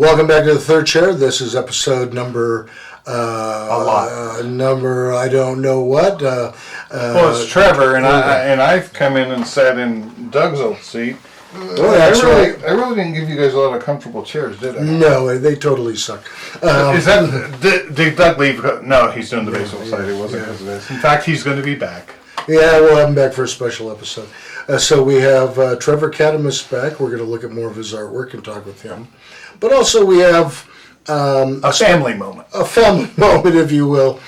Welcome back to the third chair. This is episode number number I don't know what. Well, it's Trevor, and I've come in and sat in Doug's old seat. I really didn't give you guys a lot of comfortable chairs, did I? No, they totally suck. Did Doug leave? No, he's doing the baseball side. It wasn't because of this. In fact, he's going to be back. Yeah, we'll have him back for a special episode. So we have Trevor Cadamus back. We're going to look at more of his artwork and talk with him. But also we have... a family moment. A family moment, if you will.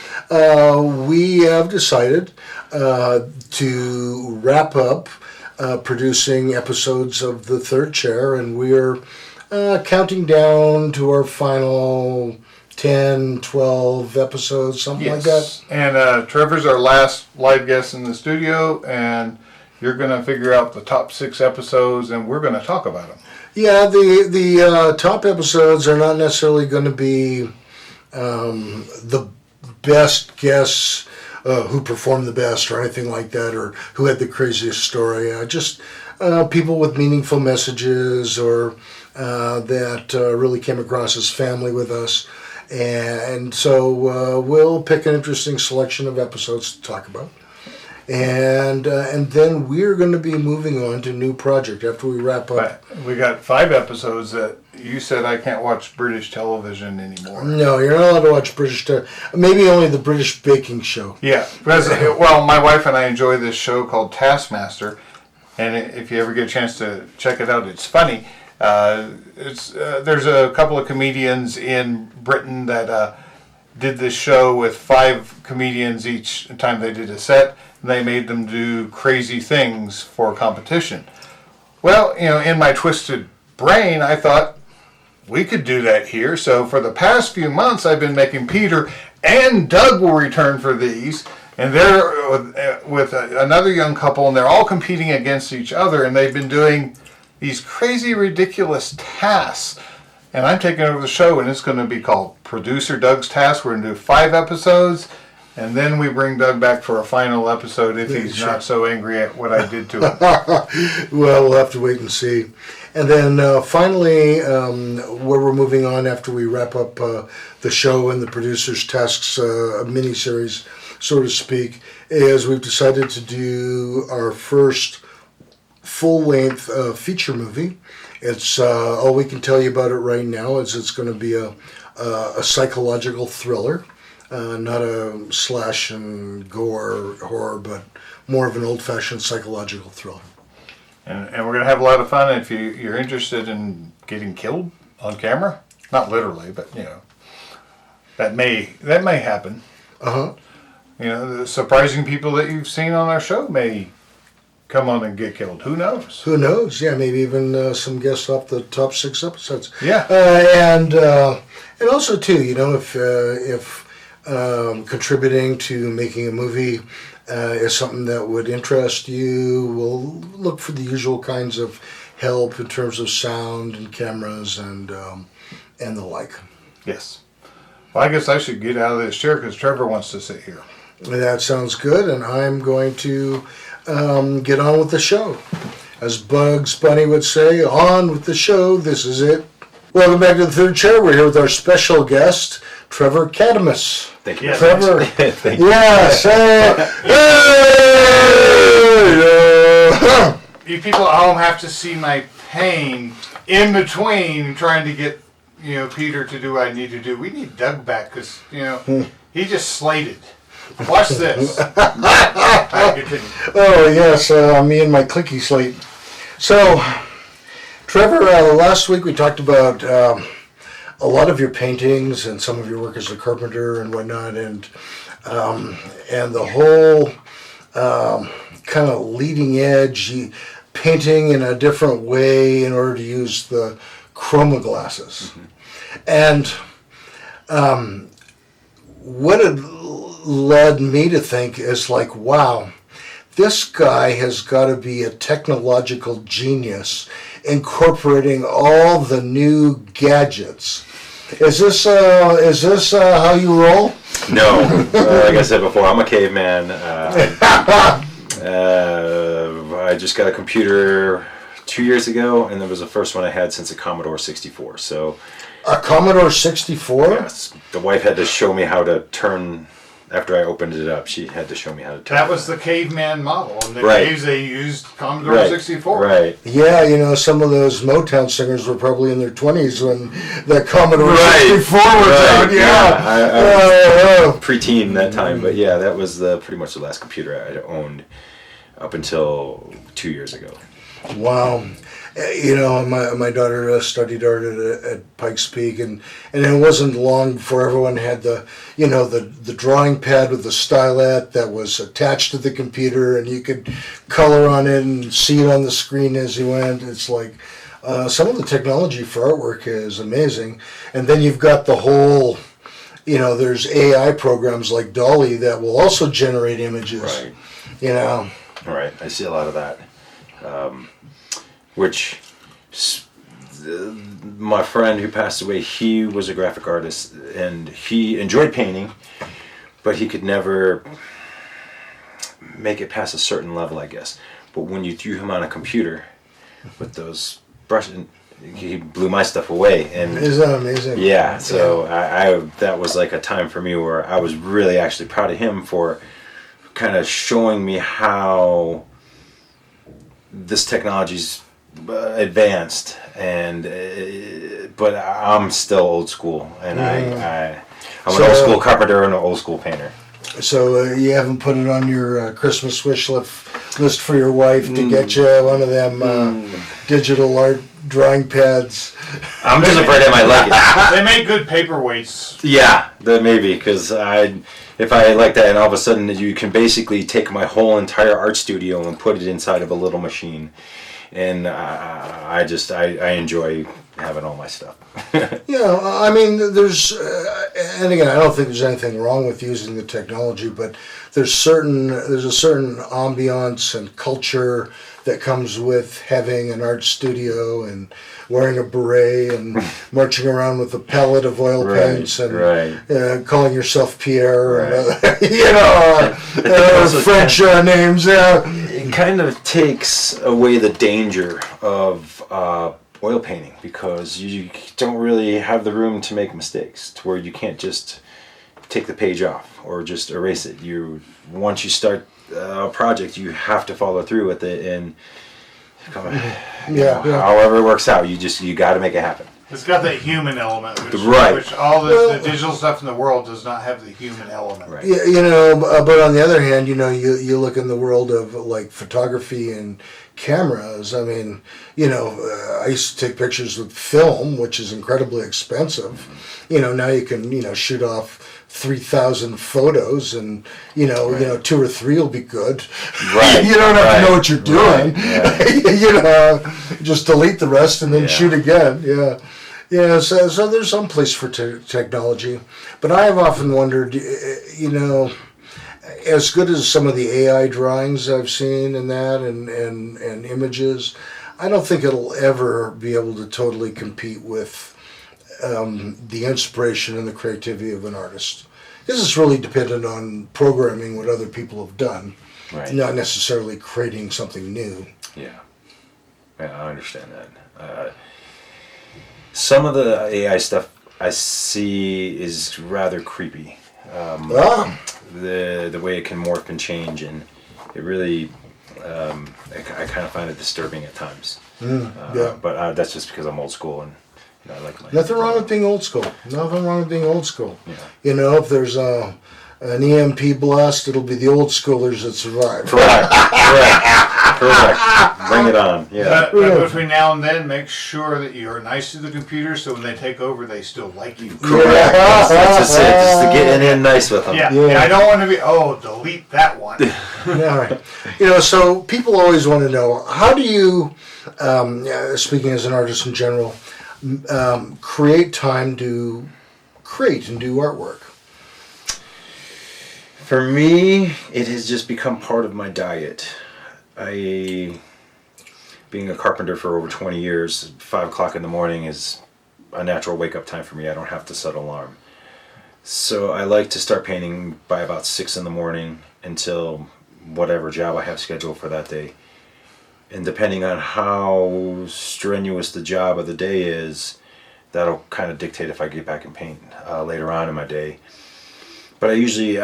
We have decided to wrap up producing episodes of The Third Chair, and we're counting down to our final 10, 12 episodes, something like that. And Trevor's our last live guest in the studio, and you're going to figure out the top 6 episodes, and we're going to talk about them. Yeah, the top episodes are not necessarily going to be the best guests who performed the best or anything like that, or who had the craziest story. Just people with meaningful messages or that really came across as family with us. And so we'll pick an interesting selection of episodes to talk about. And then we're going to be moving on to a new project after we wrap up. But we got 5 episodes that you said I can't watch British television anymore. No, you're not allowed to watch British maybe only the British baking show. Yeah, because, well, my wife and I enjoy this show called Taskmaster, and if you ever get a chance to check it out, it's funny. There's a couple of comedians in Britain that did this show with 5 comedians each time they did a set. They made them do crazy things for competition. Well, in my twisted brain, I thought we could do that here. So for the past few months, I've been making Peter and Doug will return for these. And they're with another young couple, and they're all competing against each other. And they've been doing these crazy, ridiculous tasks. And I'm taking over the show, and it's going to be called Producer Doug's Task. We're going to do 5 episodes. And then we bring Doug back for a final episode if he's not so angry at what I did to him. Well, we'll have to wait and see. And then finally, where we're moving on after we wrap up the show and the producer's tasks, a mini-series, so to speak, is we've decided to do our first full-length feature movie. It's all we can tell you about it right now is it's going to be a psychological thriller. Not a slash and gore horror, but more of an old-fashioned psychological thriller. And we're going to have a lot of fun. If you're interested in getting killed on camera, not literally, but that may happen. The surprising people that you've seen on our show may come on and get killed. Who knows? Who knows? Yeah, maybe even some guests off the top 6 episodes. Yeah, and also too, if contributing to making a movie is something that would interest you, we'll look for the usual kinds of help in terms of sound and cameras and the like. Yes. Well, I guess I should get out of this chair because Trevor wants to sit here. That sounds good, and I'm going to get on with the show. As Bugs Bunny would say, on with the show, this is it. Welcome back to the Third Chair. We're here with our special guest, Trevor Cadamus. Thank you. Trevor. Thank you. Yes. You people at home have to see my pain in between trying to get Peter to do what I need to do. We need Doug back because he just slated. Watch this. Oh yes, me and my clicky slate. So, Trevor, last week we talked about a lot of your paintings and some of your work as a carpenter and whatnot, and the whole kind of leading edge painting in a different way in order to use the chroma glasses. And what it led me to think is like, wow, this guy has got to be a technological genius incorporating all the new gadgets. Is this how you roll? No, like I said before, I'm a caveman. I just got a computer 2 years ago, and it was the first one I had since a Commodore 64. So, A Commodore 64? yes, the wife had to show me how to turn. After I opened it up, she had to show me how to turn. That was the caveman model. In the Right. caves, they used Commodore Right. 64. Right. Yeah, some of those Motown singers were probably in their 20s when that Commodore Right. 64 was Right. out. Yeah. I was preteen that time, but yeah, that was pretty much the last computer I had owned up until 2 years ago. Wow. My daughter studied art at Pikes Peak, and it wasn't long before everyone had the drawing pad with the stylet that was attached to the computer, and you could color on it and see it on the screen as you went. It's like some of the technology for artwork is amazing, and then you've got the whole. There's AI programs like Dolly that will also generate images. Right. Right. I see a lot of that. Which my friend who passed away, he was a graphic artist and he enjoyed painting, but he could never make it past a certain level, I guess. But when you threw him on a computer with those brushes, he blew my stuff away. And isn't that amazing? yeah, so I that was like a time for me where I was really actually proud of him for kind of showing me how this technology's advanced, and but I'm still old school, and I'm an old school carpenter and an old school painter. So you haven't put it on your Christmas wish list for your wife to get you one of them digital art drawing pads? I'm just afraid I might like it. They make good paperweights. Yeah, that maybe, because if I like that, and all of a sudden you can basically take my whole entire art studio and put it inside of a little machine. And I enjoy having all my stuff. I mean, there's, and again, I don't think there's anything wrong with using the technology, but there's a certain ambiance and culture that comes with having an art studio and wearing a beret and marching around with a palette of oil paints and calling yourself Pierre and French names. It kind of takes away the danger of oil painting, because you don't really have the room to make mistakes, to where you can't just take the page off or just erase it. Once you start a project, you have to follow through with it, and however it works out, you got to make it happen. It's got that human element, which all the digital stuff in the world does not have the human element. Right. Yeah, but on the other hand, you look in the world of like photography and cameras. I mean, I used to take pictures with film, which is incredibly expensive. Now you can shoot off 3,000 photos, and 2 or 3 will be good. Right. You don't have to know what you're doing. Right. Just delete the rest and then shoot again. Yeah. So there's some place for technology, but I have often wondered, as good as some of the AI drawings I've seen and that, and images, I don't think it'll ever be able to totally compete with the inspiration and the creativity of an artist. This is really dependent on programming what other people have done, not necessarily creating something new. Yeah, I understand that. Some of the AI stuff I see is rather creepy. The way it can morph and change, and it really, I kind of find it disturbing at times. But that's just because I'm old school, and I like my... Nothing wrong with being old school. Yeah. If there's an EMP blast, it'll be the old schoolers that survive. Correct. Bring it on. Yeah. But between now and then, make sure that you're nice to the computer, so when they take over, they still like you. Correct. That's just it. Just to get in nice with them. Yeah. I don't want to be, delete that one. Yeah, right. So people always want to know, how do you, speaking as an artist in general, create time to create and do artwork? For me, it has just become part of my diet. Being a carpenter for over 20 years, 5 o'clock in the morning is a natural wake-up time for me. I don't have to set an alarm. So I like to start painting by about 6 in the morning until whatever job I have scheduled for that day. And depending on how strenuous the job of the day is, that'll kind of dictate if I get back and paint later on in my day. But I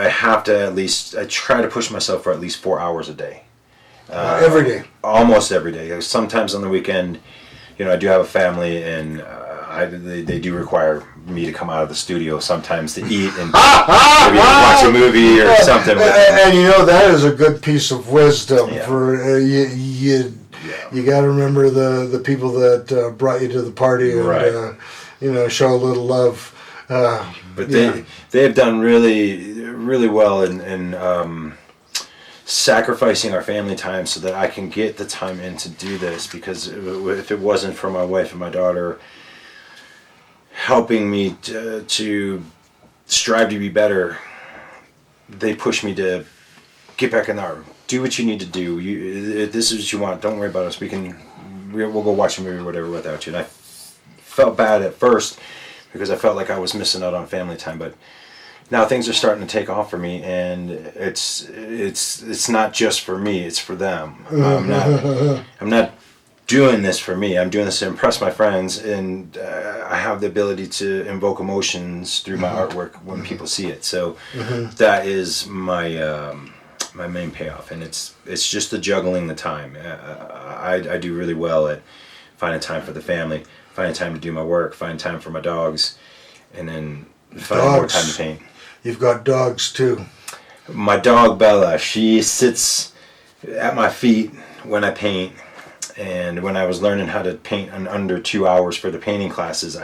have to I try to push myself for at least 4 hours a day. Every day? Almost every day. Sometimes on the weekend, I do have a family, and they do require me to come out of the studio sometimes to eat and maybe watch a movie or something. And that is a good piece of wisdom for you got to remember the people that brought you to the party and right. Show a little love. But they have done really, really well in sacrificing our family time so that I can get the time in to do this, because if it wasn't for my wife and my daughter helping me to strive to be better, they push me to get back in the art. Do what you need to do. This is what you want. Don't worry about us. We'll go watch a movie or whatever without you. And I felt bad at first because I felt like I was missing out on family time, but now things are starting to take off for me, and it's not just for me, it's for them. I'm not doing this for me. I'm doing this to impress my friends, and I have the ability to invoke emotions through my artwork when people see it. So that is my my main payoff, and it's just the juggling the time. I do really well at finding time for the family, finding time to do my work, finding time for my dogs, and then finding more time to paint. You've got dogs too. My dog Bella, she sits at my feet when I paint, and when I was learning how to paint in under 2 hours for the painting classes,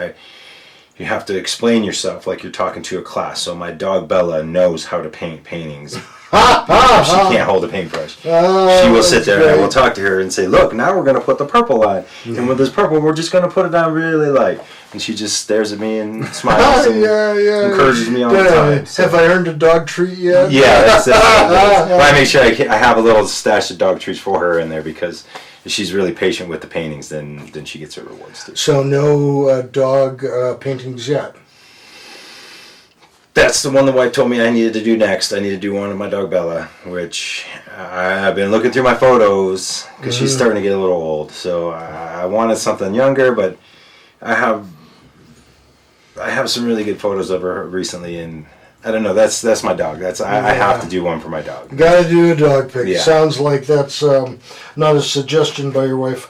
you have to explain yourself like you're talking to a class. So my dog Bella knows how to paint paintings. She can't hold a paintbrush. She will sit there and I will talk to her and say, look, now we're going to put the purple on. And with this purple, we're just going to put it on really light. And she just stares at me and smiles and encourages me all the time. So. Have I earned a dog treat yet? Yeah, that's well, I make sure I have a little stash of dog treats for her in there, because if she's really patient with the paintings, then she gets her rewards too. So no dog paintings yet? That's the one the wife told me I needed to do next. I need to do one of my dog Bella, which I've been looking through my photos because she's starting to get a little old. So I wanted something younger, but I have some really good photos of her recently, and I don't know. That's my dog. I have to do one for my dog. Got to do a dog pic. Yeah. Sounds like that's not a suggestion by your wife.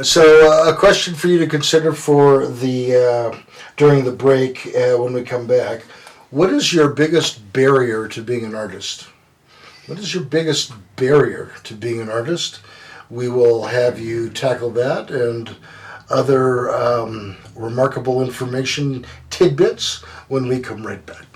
So a question for you to consider for the during the break when we come back. What is your biggest barrier to being an artist? What is your biggest barrier to being an artist? We will have you tackle that and other remarkable information tidbits when we come right back.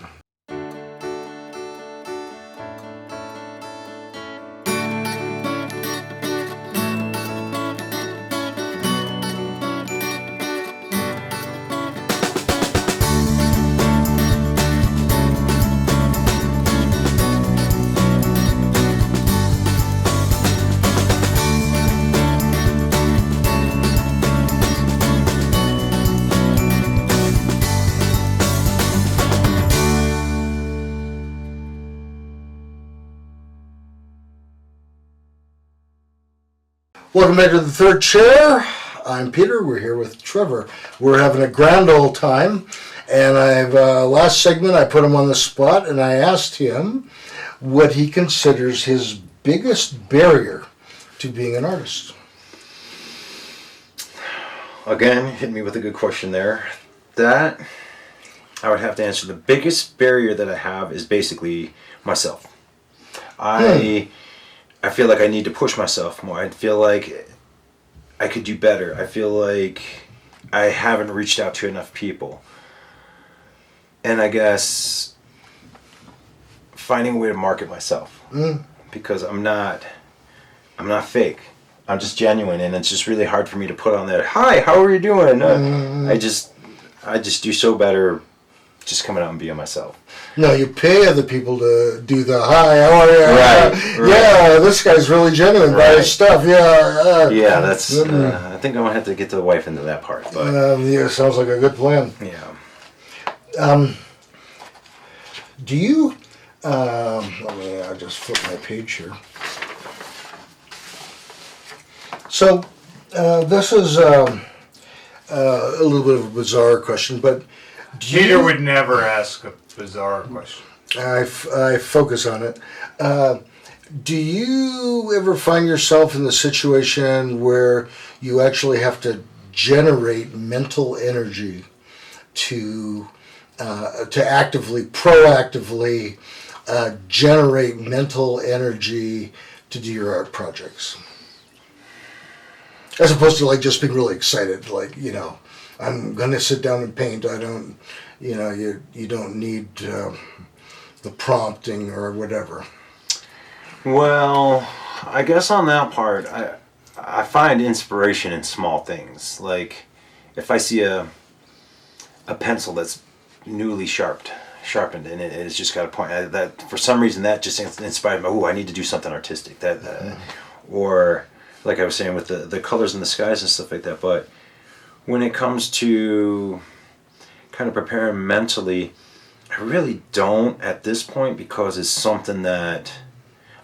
Welcome back to the third chair. I'm Peter. We're here with Trevor. We're having a grand old time. And last segment I put him on the spot and I asked him what he considers his biggest barrier to being an artist. Again, you hit me with a good question there. That I would have to answer. The biggest barrier that I have is basically myself. I feel like I need to push myself more. I feel like I could do better. I feel like I haven't reached out to enough people. And I guess finding a way to market myself. Because I'm not fake. I'm just genuine, and it's just really hard for me to put on that, hi, how are you doing? I just do so better just coming out and being myself. No, you pay other people to do the hi, how are you? Right. Yeah, this guy's really genuine by his stuff. Yeah, that's. I think I'm gonna have to get the wife into that part. But yeah, sounds like a good plan. yeah. Do you I'll just flip my page here. So, this is a little bit of a bizarre question, but Peter would never ask a bizarre question. I focus on it. Do you ever find yourself in the situation where you actually have to generate mental energy to proactively generate mental energy to do your art projects? As opposed to like just being really excited, like, I'm gonna sit down and paint. I don't, you don't need the prompting or whatever. Well, I guess on that part, I find inspiration in small things. Like if I see a pencil that's newly sharpened, and it's just got a point that for some reason that just inspired me. Oh, I need to do something artistic. Or like I was saying with the colors in the skies and stuff like that. But when it comes to kind of preparing mentally, I really don't at this point, because it's something that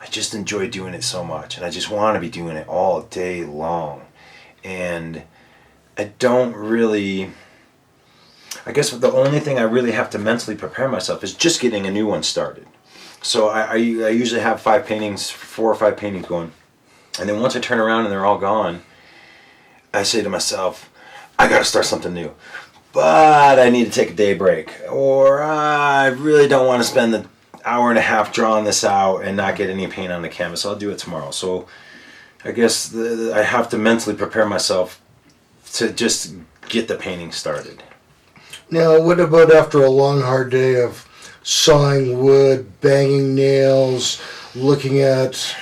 I just enjoy doing it so much, and I just want to be doing it all day long. And I don't really, I guess the only thing I really have to mentally prepare myself is just getting a new one started. So I usually have 4 or 5 paintings going. And then once I turn around and they're all gone, I say to myself, I got to start something new. But I need to take a day break. Or I really don't want to spend the hour and a half drawing this out and not get any paint on the canvas. I'll do it tomorrow. So I guess I have to mentally prepare myself to just get the painting started. Now, what about after a long, hard day of sawing wood, banging nails, looking at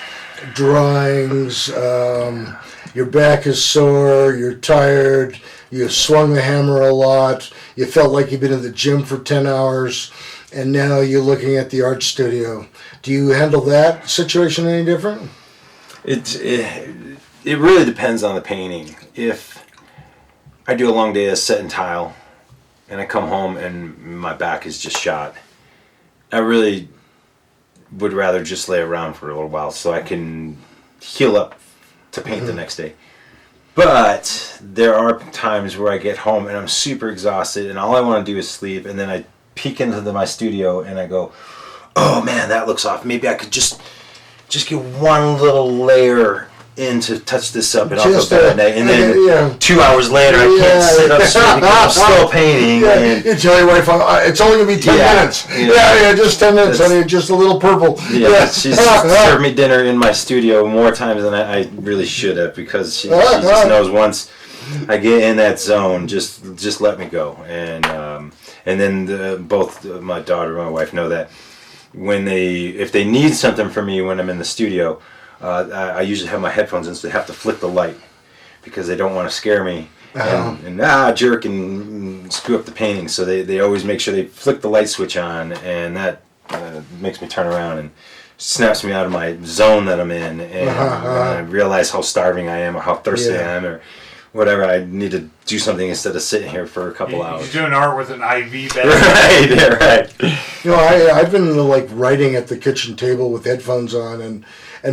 drawings, your back is sore, you're tired, you swung the hammer a lot, you felt like you've been in the gym for 10 hours, and now you're looking at the art studio. Do you handle that situation any different? It really depends on the painting. If I do a long day of set and tile, and I come home and my back is just shot, I really would rather just lay around for a little while so I can heal up to paint the next day. But there are times where I get home and I'm super exhausted and all I want to do is sleep, and then I peek into my studio and I go, oh man, that looks off. Maybe I could just get one little layer in to touch this up, and I'll go better at night. And then 2 hours later, I can't sit up straight because I'm still painting. Yeah, And you tell your wife, it's only going to be 10 minutes. Yeah, just 10 minutes, honey, just a little purple. Yeah, she's served me dinner in my studio more times than I really should have, because she just knows once I get in that zone, just let me go. And then both my daughter and my wife know that if they need something from me when I'm in the studio, I usually have my headphones in, so they have to flick the light because they don't want to scare me and jerk and screw up the painting. So they always make sure they flick the light switch on, and that makes me turn around and snaps me out of my zone that I'm in, and I realize how starving I am or how thirsty I am or whatever. I need to do something instead of sitting here for a couple hours. He's doing art with an IV bag. Right. I've been like writing at the kitchen table with headphones on, and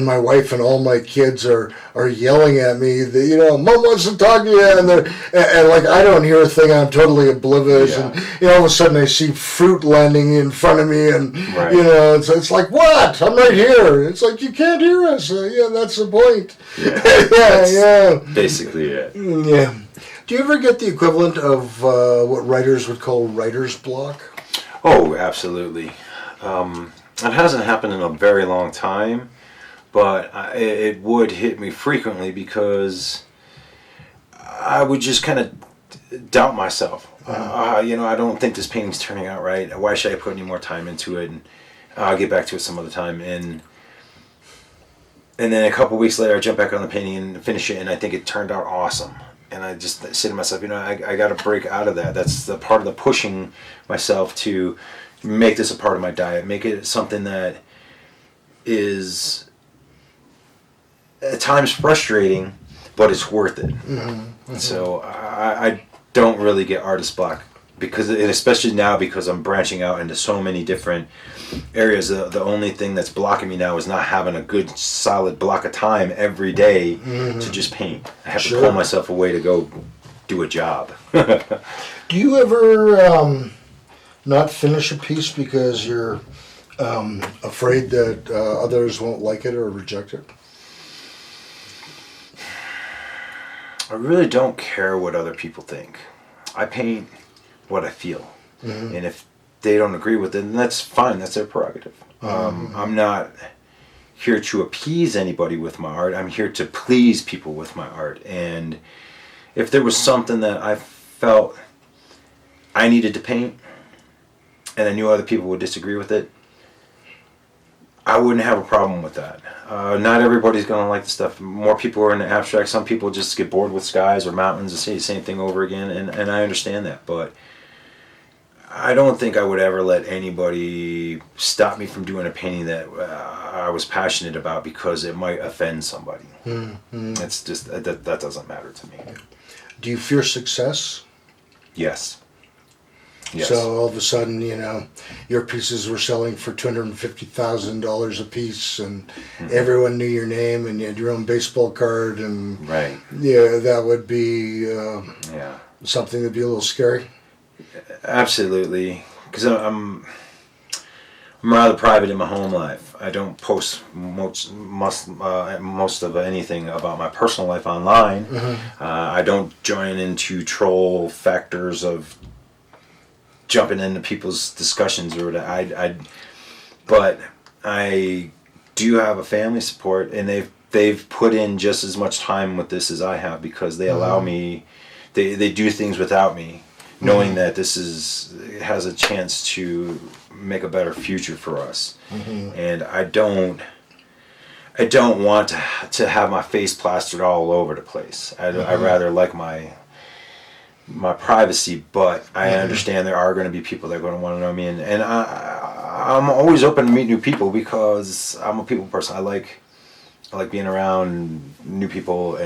my wife and all my kids are yelling at me that, Mom wants to talk to you, and like I don't hear a thing. I'm totally oblivious, and all of a sudden I see fruit landing in front of me, and it's like, what? I'm right here. It's like, you can't hear us. That's the point. Yeah, basically it. Yeah. Do you ever get the equivalent of what writers would call writer's block? Oh, absolutely. It hasn't happened in a very long time, but it would hit me frequently because I would just kind of doubt myself. I don't think this painting's turning out right. Why should I put any more time into it? And I'll get back to it some other time. And then a couple weeks later, I jump back on the painting and finish it, and I think it turned out awesome. And I just say to myself, I got to break out of that. That's the part of the pushing myself to make this a part of my diet, make it something that is at times frustrating, but it's worth it. So I don't really get artist block because, and especially now because I'm branching out into so many different areas. The only thing that's blocking me now is not having a good solid block of time every day to just paint. I have to pull myself away to go do a job. Do you ever not finish a piece because you're afraid that others won't like it or reject it? I really don't care what other people think. I paint what I feel. And if they don't agree with it, then that's fine. That's their prerogative. I'm not here to appease anybody with my art. I'm here to please people with my art. And if there was something that I felt I needed to paint and I knew other people would disagree with it, I wouldn't have a problem with that. Not everybody's going to like the stuff. More people are in the abstract. Some people just get bored with skies or mountains and say the same thing over again, and I understand that. But I don't think I would ever let anybody stop me from doing a painting that I was passionate about because it might offend somebody. It's just, that doesn't matter to me. Do you fear success? Yes. Yes. So all of a sudden, your pieces were selling for $250,000 a piece, and everyone knew your name, and you had your own baseball card, and Right. yeah, that would be something that'd be a little scary. Absolutely, because I'm rather private in my home life. I don't post most of anything about my personal life online. I don't join into troll factors of jumping into people's discussions or whatever. But I do have a family support, and they've put in just as much time with this as I have, because they allow me. They do things without me, knowing that this has a chance to make a better future for us. And I don't want to have my face plastered all over the place. I rather like my privacy, but I understand there are going to be people that are going to want to know me, and I'm always open to meet new people because I'm a people person. I like being around new people,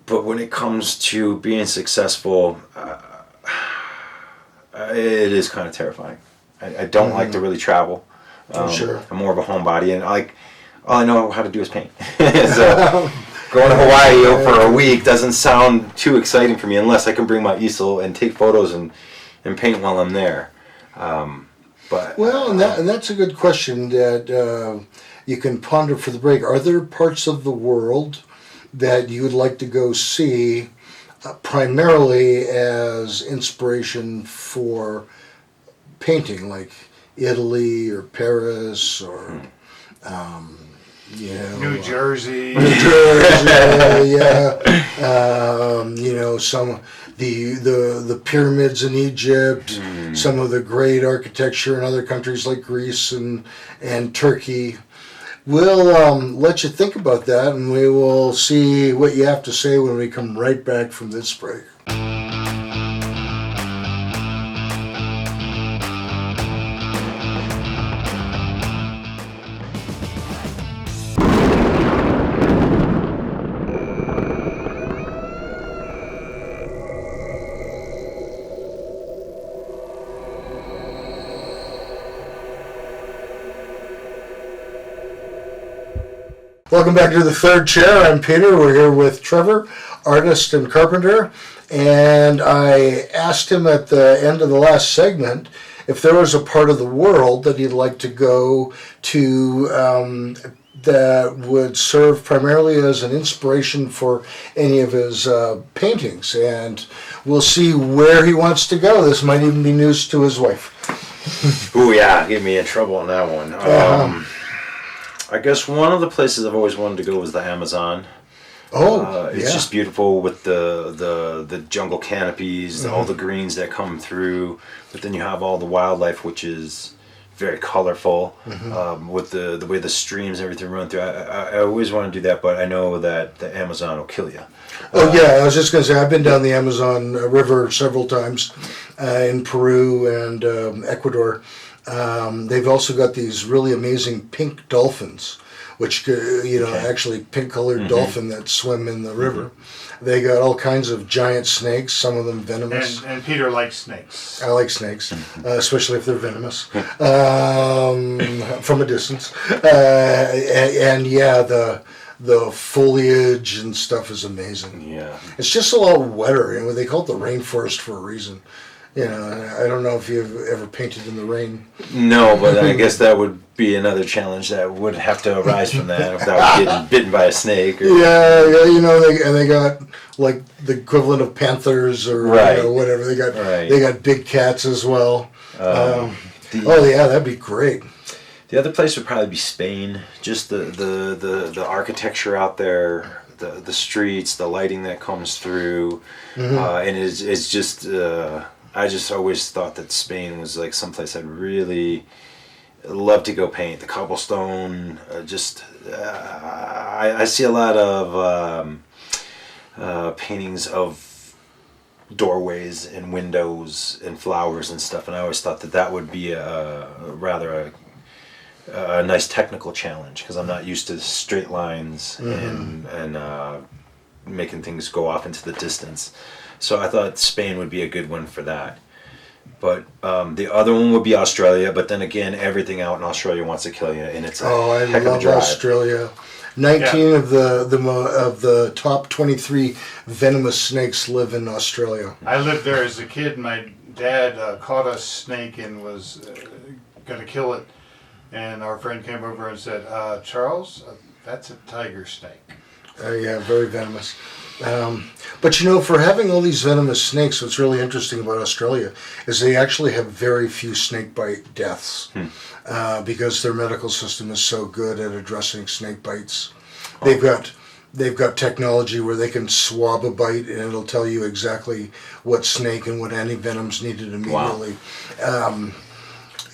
but when it comes to being successul, it is kind of terrifying. I don't like to really travel. Sure. I'm more of a homebody, and all I know how to do is paint. So going to Hawaii for a week doesn't sound too exciting for me unless I can bring my easel and take photos and paint while I'm there. And that's a good question that you can ponder for the break. Are there parts of the world that you would like to go see primarily as inspiration for painting, like Italy or Paris or New Jersey. Some the pyramids in Egypt, some of the great architecture in other countries like Greece and Turkey. We'll let you think about that, and we will see what you have to say when we come right back from this break. Welcome back to the third chair. I'm Peter. We're here with Trevor, artist and carpenter. And I asked him at the end of the last segment if there was a part of the world that he'd like to go to that would serve primarily as an inspiration for any of his paintings. And we'll see where he wants to go. This might even be news to his wife. Ooh, yeah, get me in trouble on that one. I guess one of the places I've always wanted to go was the Amazon. It's just beautiful with the jungle canopies, all the greens that come through, but then you have all the wildlife, which is very colorful, with the way the streams and everything run through. I always want to do that, but I know that the Amazon will kill you. I was just going to say, I've been down the Amazon River several times in Peru and Ecuador. They've also got these really amazing pink dolphins, which actually pink-colored dolphin that swim in the river. They got all kinds of giant snakes, some of them venomous. And Peter likes snakes. I like snakes, especially if they're venomous, from a distance. The foliage and stuff is amazing. Yeah. It's just a lot wetter. They call it the rainforest for a reason. I don't know if you've ever painted in the rain. No, but I guess that would be another challenge that would have to arise from that without getting bitten by a snake. Or, they got like the equivalent of panthers or whatever. They got big cats as well. That'd be great. The other place would probably be Spain. Just the architecture out there, the streets, the lighting that comes through, and it's just. I just always thought that Spain was like someplace I'd really love to go paint. The cobblestone, I see a lot of paintings of doorways and windows and flowers and stuff, and I always thought that would be a nice technical challenge because I'm not used to straight lines and making things go off into the distance. So I thought Spain would be a good one for that. But the other one would be Australia. But then again, everything out in Australia wants to kill you, and it's a heck of a drive. Australia. 19 of the top 23 venomous snakes live in Australia. I lived there as a kid. My dad caught a snake and was going to kill it. And our friend came over and said, Charles, that's a tiger snake. Very venomous. But for having all these venomous snakes, what's really interesting about Australia is they actually have very few snake bite deaths because their medical system is so good at addressing snake bites. They've got technology where they can swab a bite and it'll tell you exactly what snake and what antivenom's needed immediately. Wow.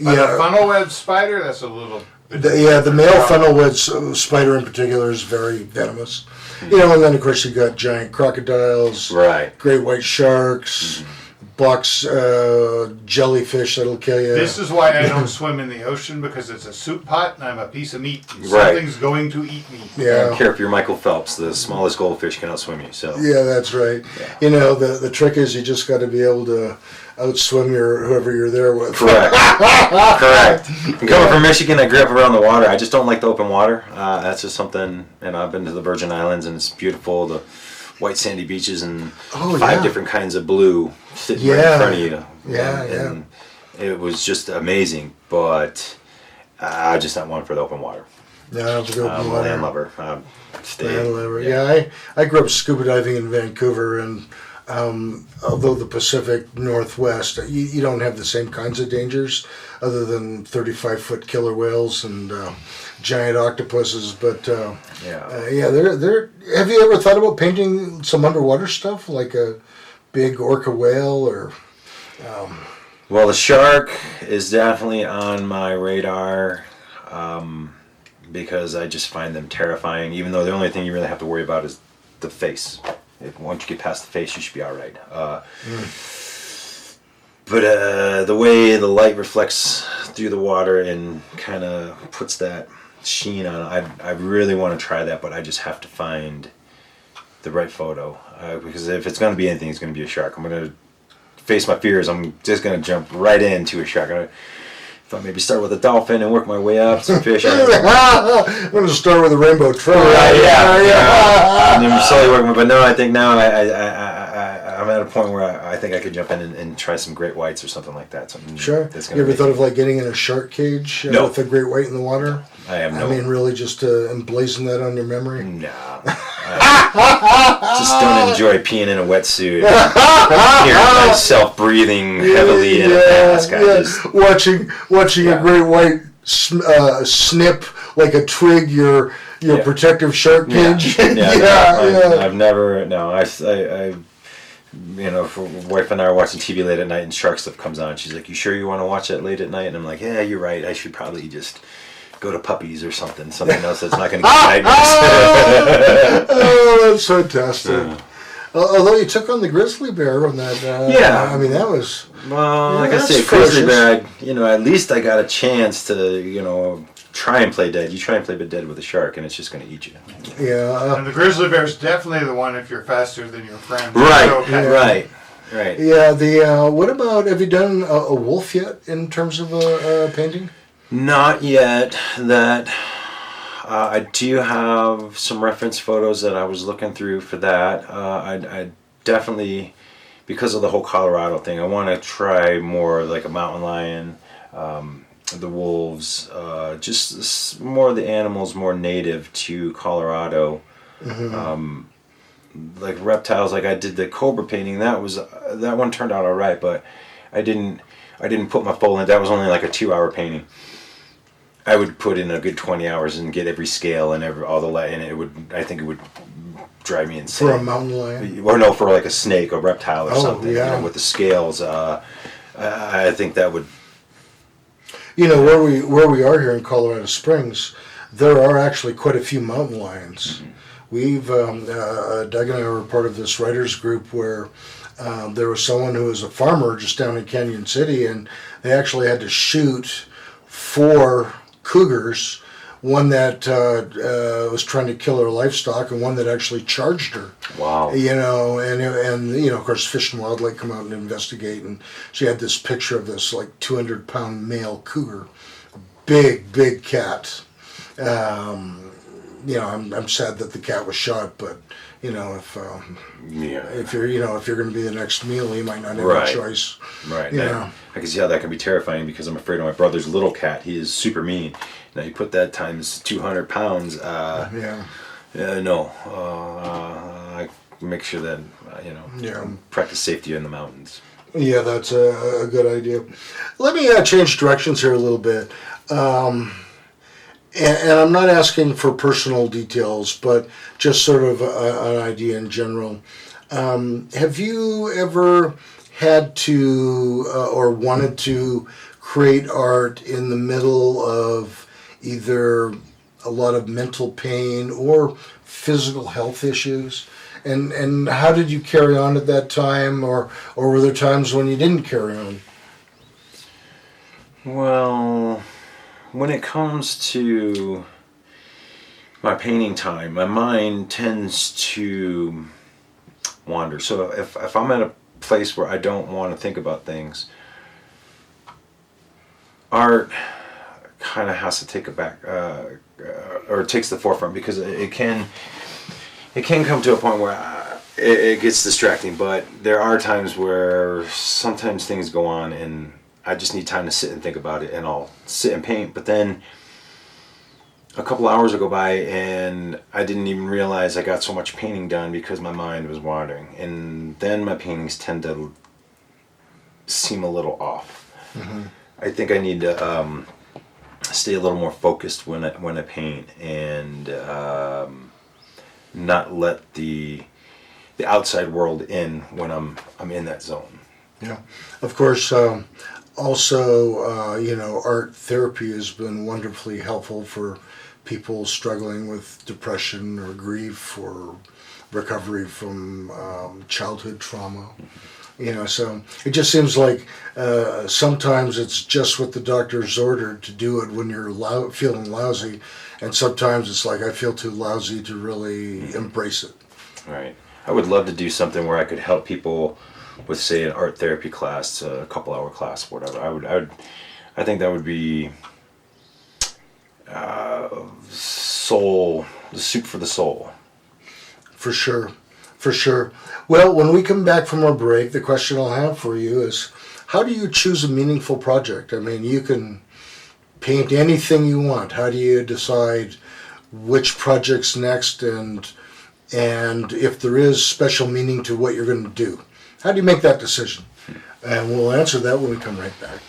A funnel web spider, that's a little bit... The male funnel web spider in particular is very venomous. And then of course you've got giant crocodiles, great white sharks, box jellyfish that'll kill you. This is why I don't swim in the ocean, because it's a soup pot and I'm a piece of meat. Something's going to eat me. Yeah. I don't care if you're Michael Phelps, the smallest goldfish can outswim you. So. Yeah, that's right. Yeah. The trick is you just got to be able to outswim whoever you're there with. Correct. Correct. And coming from Michigan, I grew up around the water. I just don't like the open water. That's just something, I've been to the Virgin Islands and it's beautiful. The white sandy beaches and 5 different kinds of blue sitting right in front of you. And it was just amazing, but I just not one for the open water. Yeah, I'm a landlubber. Landlubber. Yeah, I grew up scuba diving in Vancouver, and although the Pacific Northwest, you don't have the same kinds of dangers other than 35-foot killer whales and giant octopuses. But they're. Have you ever thought about painting some underwater stuff, like a big orca whale or? Well, the shark is definitely on my radar because I just find them terrifying. Even though the only thing you really have to worry about is the face. Once you get past the face, you should be all right. But the way the light reflects through the water and kind of puts that sheen on it, I really want to try that, but I just have to find the right photo. Because if it's going to be anything, it's going to be a shark. I'm going to face my fears. I'm just going to jump right into a shark. If I maybe start with a dolphin and work my way up, some fish. I'm going to start with a rainbow trout. And then slowly work my. But no, I think now I'm at a point where I think I could jump in and try some great whites or something like that. Sure. You ever thought of getting in a shark cage with a great white in the water? I have no. I mean, really, just to emblazon that on your memory? No. Just don't enjoy peeing in a wetsuit. Hearing myself breathing heavily in a mask. Watching a great white snip like a twig your protective shark cage. I've never. No, I wife and I are watching TV late at night and shark stuff comes on. She's like, "You sure you want to watch that late at night?" And I'm like, "Yeah, you're right. I should probably just go to Puppies or something else that's not going to give me nightmares." Oh, that's fantastic. Although you took on the grizzly bear on that. Yeah. I mean, that was. Well, Yeah, like I that's say, grizzly ferocious. bear, at least I got a chance to, try and play dead. You try and play dead with a shark, and it's just going to eat you. Yeah. And the grizzly bear is definitely the one if you're faster than your friend. Right, Okay. right. Yeah. The what about? Have you done a wolf yet in terms of a painting? Not yet. That I do have some reference photos that I was looking through for that. I definitely, because of the whole Colorado thing, I want to try more like a mountain lion, the wolves, just more of the animals more native to Colorado. Like reptiles, like I did the cobra painting. That one turned out all right, but I didn't put my full in. That was only like a 2-hour painting. I would put in a good 20 hours and get every scale and all the light, and I think it would drive me insane. For a mountain lion? Or no, for like a snake or reptile or Oh, something. yeah. With the scales, I think that would. Where we are here in Colorado Springs, there are actually quite a few mountain lions. We've Doug and I were part of this writers group where there was someone who was a farmer just down in Canyon City, and they actually had to shoot 4 cougars, one that was trying to kill her livestock, and one that actually charged her. Wow. And of course, Fish and Wildlife come out and investigate, and she had this picture of this like 200-pound male cougar, big cat. I'm sad that the cat was shot, but if you're going to be the next meal, you might not have a choice. Right. Yeah. I can see how that can be terrifying because I'm afraid of my brother's little cat. He is super mean. Now you put that times 200 pounds. I make sure that practice safety in the mountains. Yeah, that's a good idea. Let me change directions here a little bit. And I'm not asking for personal details, but just sort of an idea in general. Have you ever had to or wanted to create art in the middle of either a lot of mental pain or physical health issues? And how did you carry on at that time, or were there times when you didn't carry on? Well, when it comes to my painting time, my mind tends to wander. So if I'm at a place where I don't want to think about things, art kind of has to take it back, or takes the forefront, because it can come to a point where it gets distracting. But there are times where sometimes things go on and I just need time to sit and think about it, and I'll sit and paint. But then a couple hours will go by and I didn't even realize I got so much painting done because my mind was wandering. And then my paintings tend to seem a little off. Mm-hmm. I think I need to stay a little more focused when I paint, and not let the outside world in when I'm in that zone. Yeah, of course. Also, art therapy has been wonderfully helpful for people struggling with depression or grief or recovery from childhood trauma. So it just seems like sometimes it's just what the doctor's ordered to do it when you're feeling lousy, and sometimes it's like I feel too lousy to really embrace it. Right. I would love to do something where I could help people with, say, an art therapy class, a couple-hour class, whatever. I think that would be the soup for the soul. For sure. Well, when we come back from our break, the question I'll have for you is, how do you choose a meaningful project? I mean, you can paint anything you want. How do you decide which project's next, and if there is special meaning to what you're going to do? How do you make that decision? And we'll answer that when we come right back.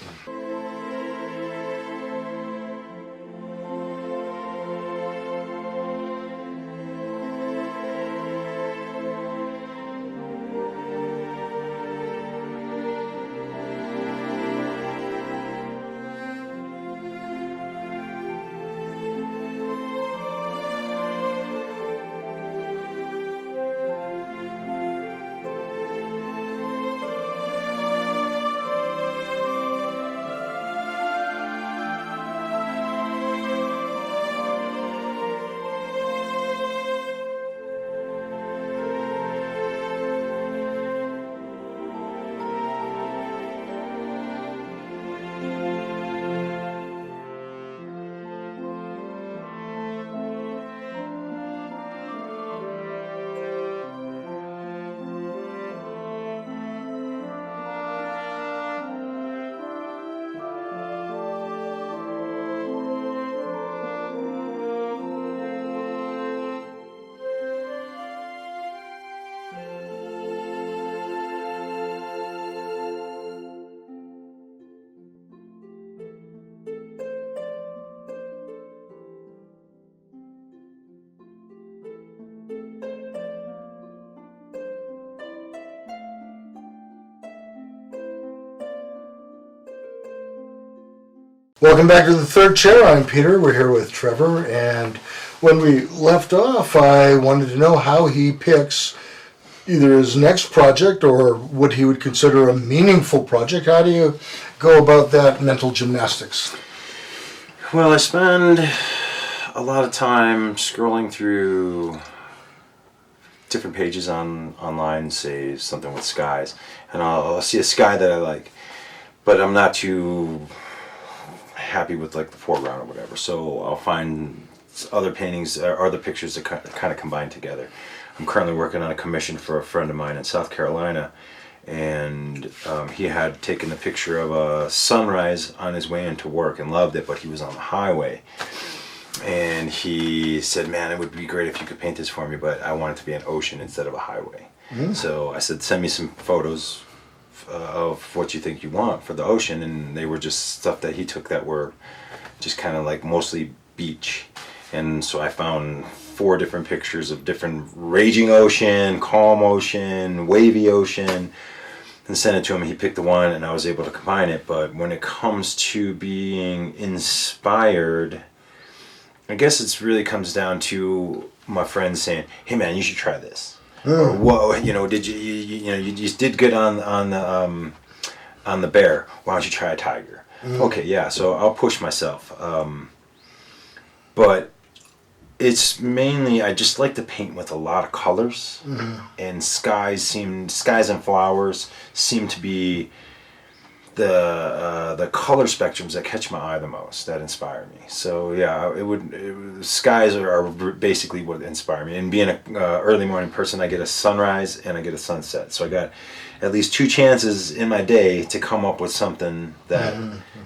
Welcome back to the third chair. I'm Peter. We're here with Trevor, and when we left off, I wanted to know how he picks either his next project or what he would consider a meaningful project. How do you go about that mental gymnastics? Well, I spend a lot of time scrolling through different pages online, say something with skies, and I'll see a sky that I like, but I'm not too happy with like the foreground or whatever. So I'll find other paintings or other pictures that kind of combine together. I'm currently working on a commission for a friend of mine in South Carolina, and he had taken a picture of a sunrise on his way into work and loved it, but he was on the highway. And he said, man, it would be great if you could paint this for me, but I want it to be an ocean instead of a highway. So I said, send me some photos of what you think you want for the ocean, and they were just stuff that he took that were just kind of like mostly beach. And so I found 4 different pictures of different raging ocean, calm ocean, wavy ocean, and sent it to him. He picked the one, and I was able to combine it. But when it comes to being inspired, I guess it really comes down to my friends saying, hey man, you should try this. Or, whoa, did you just did good on the bear. Why don't you try a tiger? Okay, yeah. So I'll push myself. But it's mainly I just like to paint with a lot of colors, and skies and flowers seem to be the color spectrums that catch my eye the most, that inspire me. So yeah, skies are basically what inspire me. And being an early morning person, I get a sunrise and I get a sunset. So I got at least 2 chances in my day to come up with something that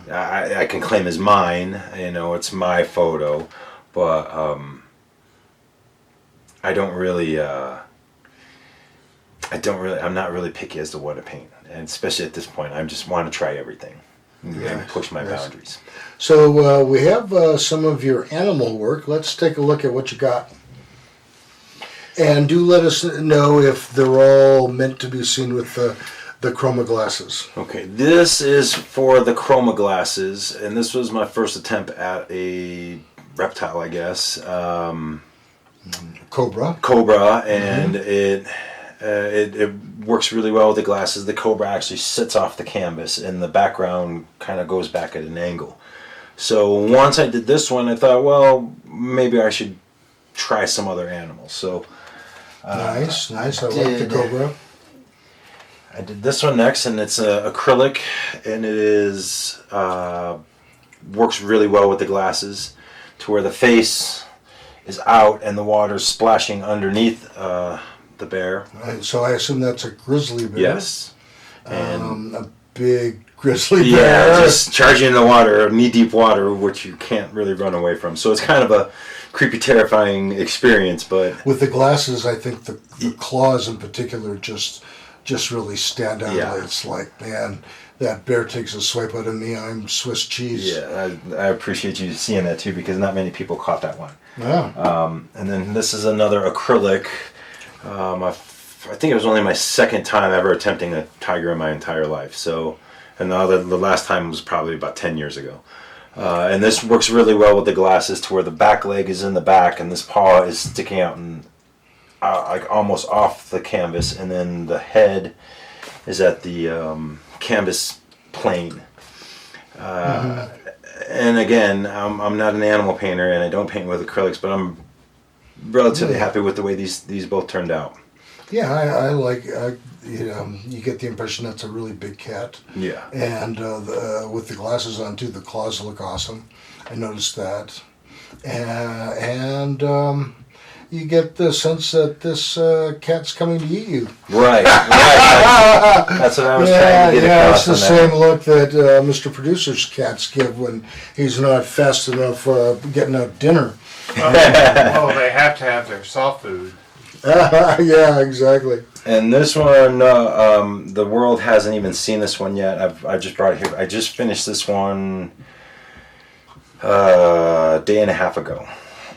I can claim as mine. It's my photo, but I'm not really picky as to what to paint, and especially at this point, I just want to try everything and push my boundaries. So we have some of your animal work. Let's take a look at what you got. And do let us know if they're all meant to be seen with the chroma glasses. Okay, this is for the chroma glasses, and this was my first attempt at a reptile, I guess. Cobra, and it works really well with the glasses. The cobra actually sits off the canvas, and the background kind of goes back at an angle. So once I did this one, I thought, well, maybe I should try some other animals. So nice. I like the cobra. I did this one next, and it's acrylic, and it is works really well with the glasses, to where the face is out and the water's splashing underneath the bear. So I assume that's a grizzly bear. Yes. And a big grizzly bear. Yeah, just charging in the water, knee-deep water, which you can't really run away from. So it's kind of a creepy, terrifying experience, but... With the glasses, I think the claws in particular just really stand out. Yeah. It's like, man, that bear takes a swipe out of me, I'm Swiss cheese. Yeah, I appreciate you seeing that too, because not many people caught that one. Yeah. And then this is another acrylic. I think it was only my second time ever attempting a tiger in my entire life. So, and the last time was probably about 10 years ago. And this works really well with the glasses, to where the back leg is in the back and this paw is sticking out and like almost off the canvas, and then the head is at the canvas plane. And again, I'm not an animal painter, and I don't paint with acrylics, but I'm relatively happy with the way these both turned out. Yeah, I like, you get the impression that's a really big cat. Yeah. And with the glasses on too, the claws look awesome. I noticed that. And you get the sense that this cat's coming to eat you. Right. That's what I was trying to get across. It's the same look that Mr. Producer's cats give when he's not fast enough getting out dinner. Oh, they have to have their soft food. Yeah, exactly. And this one, the world hasn't even seen this one yet. I just brought it here. I just finished this one a day and a half ago,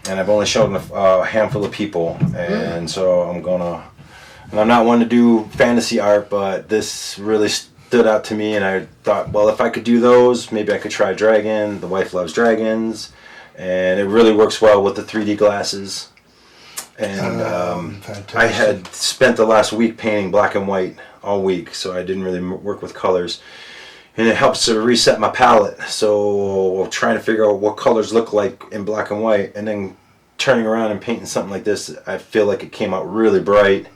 and I've only shown a handful of people, and so I'm not one to do fantasy art, but this really stood out to me, and I thought, well, if I could do those, maybe I could try dragon. The wife loves dragons, and it really works well with the 3D glasses. And I had spent the last week painting black and white all week, so I didn't really work with colors. And it helps to reset my palette. So trying to figure out what colors look like in black and white, and then turning around and painting something like this, I feel like it came out really bright,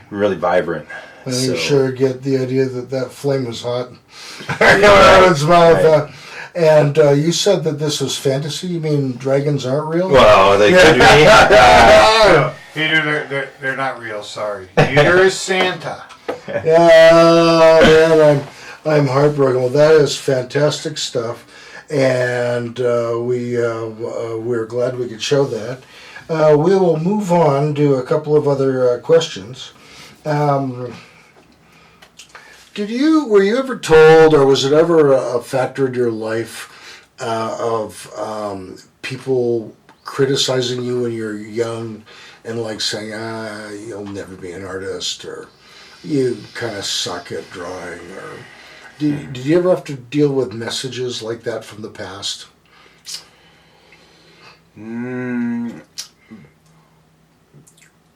really vibrant. And So, you sure get the idea that flame was hot. Coming out of its mouth. Right. And you said that this was fantasy. You mean dragons aren't real? well, they could be. Peter, they're not real, sorry. Peter is Santa. Yeah, man, I'm heartbroken. Well, that is fantastic stuff, and we're glad we could show that. We will move on to a couple of other questions. Were you ever told, or was it ever a factor in your life of people criticizing you when you're young and like saying, you'll never be an artist, or you kind of suck at drawing, or did you ever have to deal with messages like that from the past?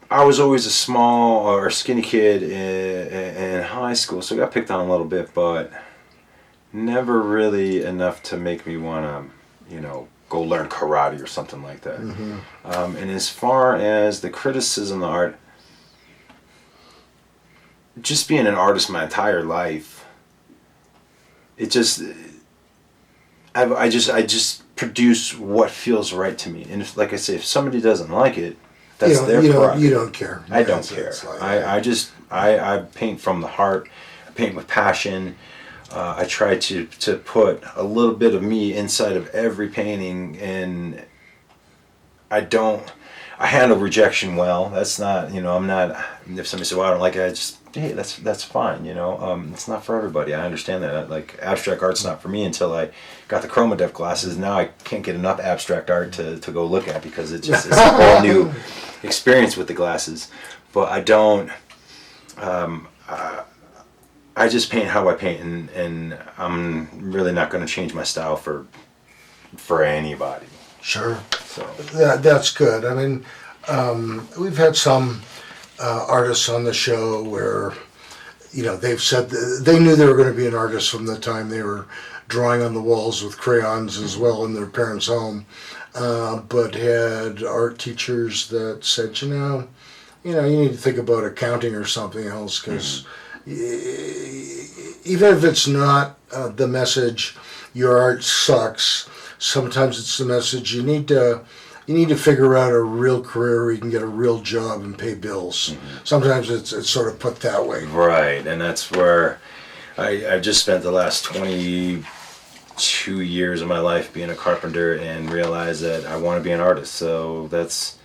I was always a small or skinny kid in high school, so I got picked on a little bit, but never really enough to make me want to, go learn karate or something like that. And as far as the criticism of art, just being an artist my entire life, I just produce what feels right to me. And like I say, if somebody doesn't like it, that's their prerogative. You don't care. I don't care. I paint from the heart. I paint with passion. I try to put a little bit of me inside of every painting, and I handle rejection well. That's not, I'm not, if somebody says, well, I don't like it, hey, that's fine, it's not for everybody. I understand that. Like, abstract art's not for me until I got the ChromaDepth glasses. Now I can't get enough abstract art to go look at, because it's a whole new experience with the glasses. But I don't, I just paint how I paint, and I'm really not going to change my style for anybody. Sure. So That's good. I mean, we've had some artists on the show where, they've said they knew they were going to be an artist from the time they were drawing on the walls with crayons as well in their parents' home, but had art teachers that said, you need to think about accounting or something else, because even if it's not the message, your art sucks, sometimes it's the message, you need to figure out a real career where you can get a real job and pay bills. Sometimes it's sort of put that way. Right, and that's where I've just spent the last 22 years of my life being a carpenter, and realized that I want to be an artist. So that's,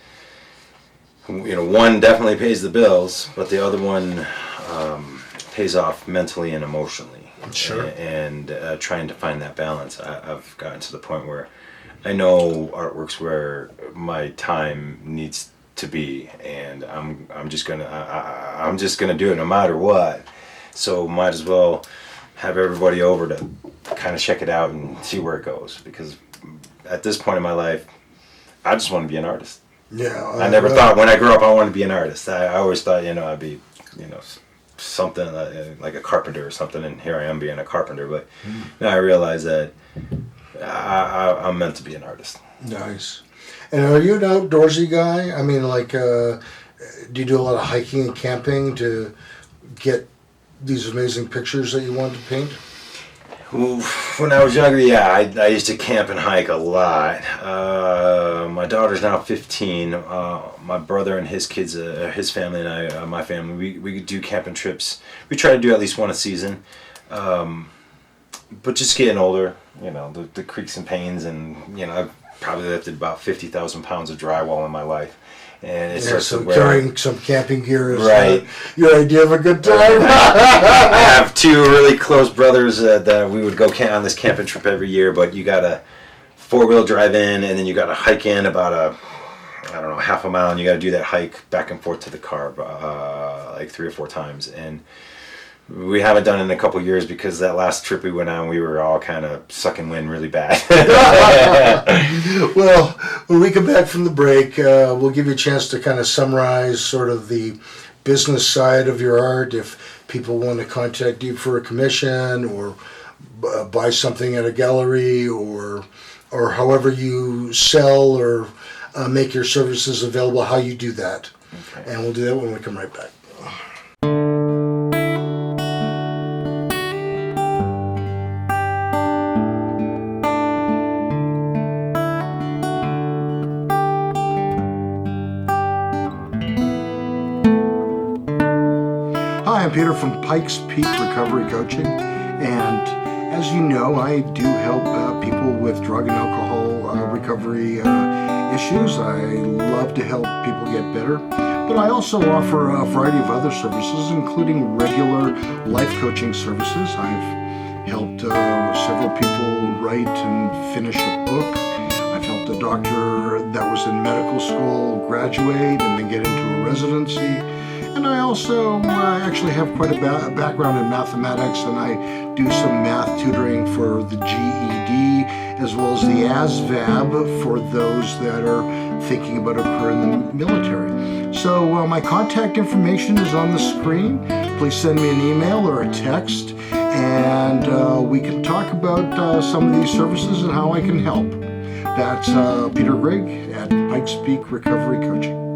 one definitely pays the bills, but the other one pays off mentally and emotionally. Sure. And trying to find that balance, I've gotten to the point where I know artwork's where my time needs to be, and I'm just gonna do it no matter what. So might as well have everybody over to kind of check it out and see where it goes, because at this point in my life, I just want to be an artist. Yeah. I never thought when I grew up I wanted to be an artist. I always thought, I'd be, something like a carpenter or something, and here I am being a carpenter. But now I realize that I'm meant to be an artist. Nice. And are you an outdoorsy guy? I mean, like, do you do a lot of hiking and camping to get these amazing pictures that you want to paint? When I was younger, yeah, I used to camp and hike a lot. My daughter's now 15. My brother and his kids, his family and I, my family, we do camping trips. We try to do at least one a season. But just getting older, the creaks and pains, and I've probably lifted about 50,000 pounds of drywall in my life. And it's just so carrying some camping gear is right. Your idea of a good time. I have two really close brothers that we would go on this camping trip every year, but you got to 4-wheel drive in, and then you got to hike in about half a mile, and you got to do that hike back and forth to the car like 3 or 4 times. And We haven't done it in a couple years because that last trip we went on, we were all kind of sucking wind really bad. Well, when we come back from the break, we'll give you a chance to kind of summarize sort of the business side of your art. If people want to contact you for a commission or buy something at a gallery or however you sell or make your services available, how you do that. Okay. And we'll do that when we come right back. Hi, I'm Peter from Pikes Peak Recovery Coaching, and as you know, I do help people with drug and alcohol recovery issues. I love to help people get better, but I also offer a variety of other services, including regular life coaching services. I've helped several people write and finish a book. I've helped a doctor that was in medical school graduate and then get into a residency. And I also actually have quite a background in mathematics, and I do some math tutoring for the GED as well as the ASVAB for those that are thinking about a career in the military. So my contact information is on the screen. Please send me an email or a text, and we can talk about some of these services and how I can help. That's Peter Grigg at Pikes Peak Recovery Coaching.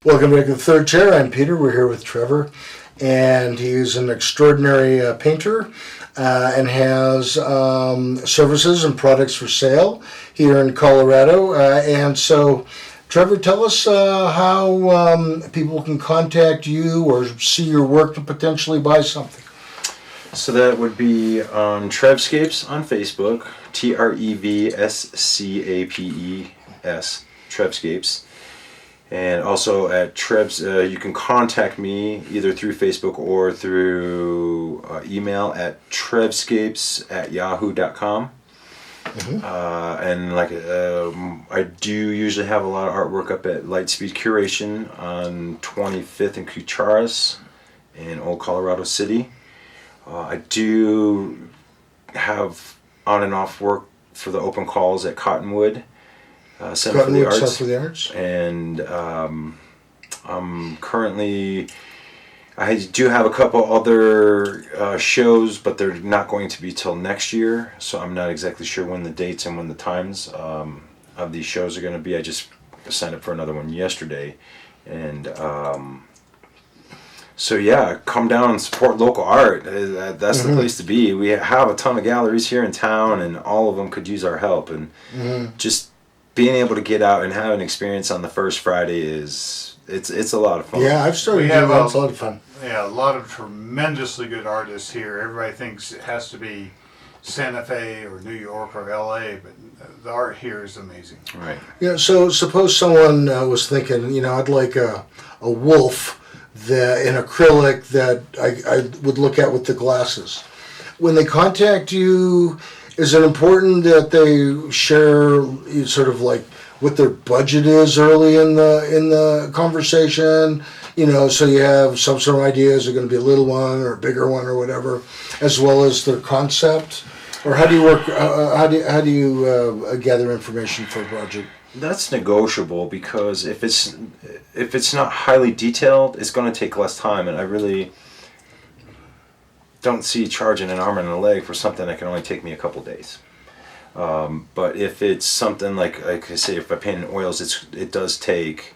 Welcome back to the Third Chair. I'm Peter. We're here with Trevor, and he's an extraordinary painter and has services and products for sale here in Colorado. And so, Trevor, tell us how people can contact you or see your work to potentially buy something. So that would be on Trevscapes on Facebook, TREVSCAPES, Trevscapes. And also at Trebs, you can contact me either through Facebook or through email at trevscapes@yahoo.com. Mm-hmm. I do usually have a lot of artwork up at Lightspeed Curation on 25th and Cucharas in Old Colorado City. I do have on and off work for the open calls at Cottonwood. Center for the Arts. And I'm currently, I do have a couple other shows, but they're not going to be till next year, so I'm not exactly sure when the dates and when the times of these shows are going to be. I just signed up for another one yesterday, and so yeah, come down and support local art. That's the place to be. We have a ton of galleries here in town, and all of them could use our help, and just being able to get out and have an experience on the first Friday it's a lot of fun. Yeah, I've started doing that. It's a lot of fun. Yeah, a lot of tremendously good artists here. Everybody thinks it has to be Santa Fe or New York or LA, but the art here is amazing. Right. Yeah, so suppose someone was thinking, I'd like a wolf in acrylic that I would look at with the glasses. When they contact you, is it important that they share sort of like what their budget is early in the conversation? So you have some sort of idea, is it going to be a little one or a bigger one or whatever, as well as their concept? Or how do you work? How do you gather information for a budget? That's negotiable, because if it's not highly detailed, it's going to take less time, and I really don't see charging an arm and a leg for something that can only take me a couple days. But if it's something like I say, if I paint in oils, it does take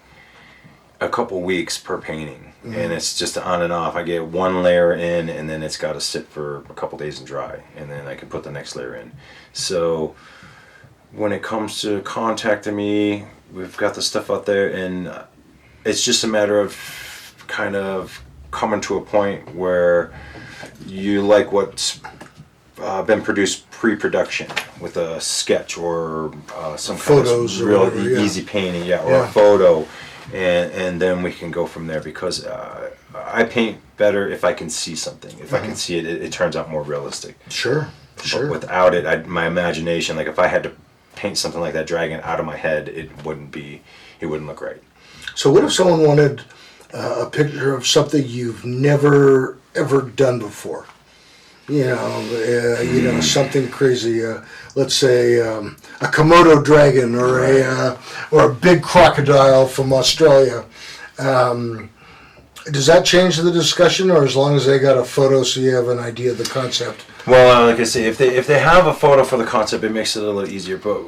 a couple weeks per painting, and it's just on and off. I get one layer in, and then it's got to sit for a couple days and dry, and then I can put the next layer in. So when it comes to contacting me, we've got the stuff out there, and it's just a matter of kind of coming to a point where you like what's been produced pre-production with a sketch or some photos kind of real whatever, easy painting, or a photo, and then we can go from there, because I paint better if I can see something. If I can see it, it turns out more realistic. Sure. But without it, my imagination, like if I had to paint something like that dragon out of my head, it wouldn't look right. So what if someone wanted a picture of something you've never ever done before? Something crazy. Let's say a Komodo dragon or a big crocodile from Australia. Does that change the discussion, or as long as they got a photo, so you have an idea of the concept? Well, like I say, if they have a photo for the concept, it makes it a little easier. But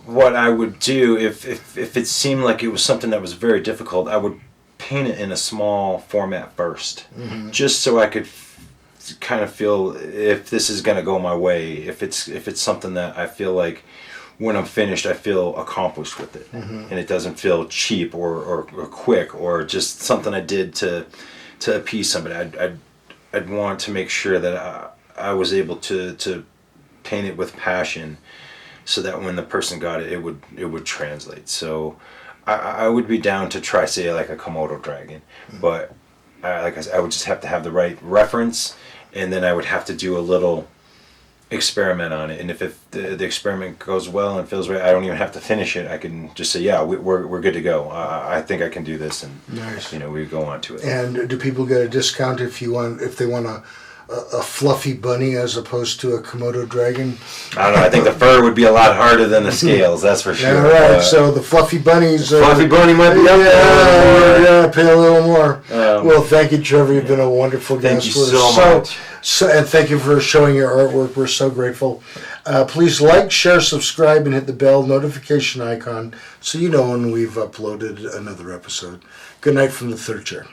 what I would do if it seemed like it was something that was very difficult, I would paint it in a small format first, just so I could kind of feel if this is going to go my way. If it's something that I feel like when I'm finished, I feel accomplished with it, and it doesn't feel cheap or quick or just something I did to appease somebody. I'd want to make sure that I was able to paint it with passion, so that when the person got it, it would translate. So I would be down to try, say, like a Komodo dragon, but like I said, I would just have to have the right reference, and then I would have to do a little experiment on it. And if the experiment goes well and feels right, I don't even have to finish it. I can just say, yeah, we're good to go. I think I can do this, and Nice. we go on to it. And do people get a discount if they want a fluffy bunny as opposed to a Komodo dragon? I don't know. I think the fur would be a lot harder than the scales. That's for sure. All right. So the fluffy bunnies. Fluffy bunny might be up there. Yeah, pay a little more. Um, Well, thank you, Trevor. You've been a wonderful guest. Thank you so much. And thank you for showing your artwork. We're so grateful. Please like, share, subscribe, and hit the bell notification icon so you know when we've uploaded another episode. Good night from the third chair.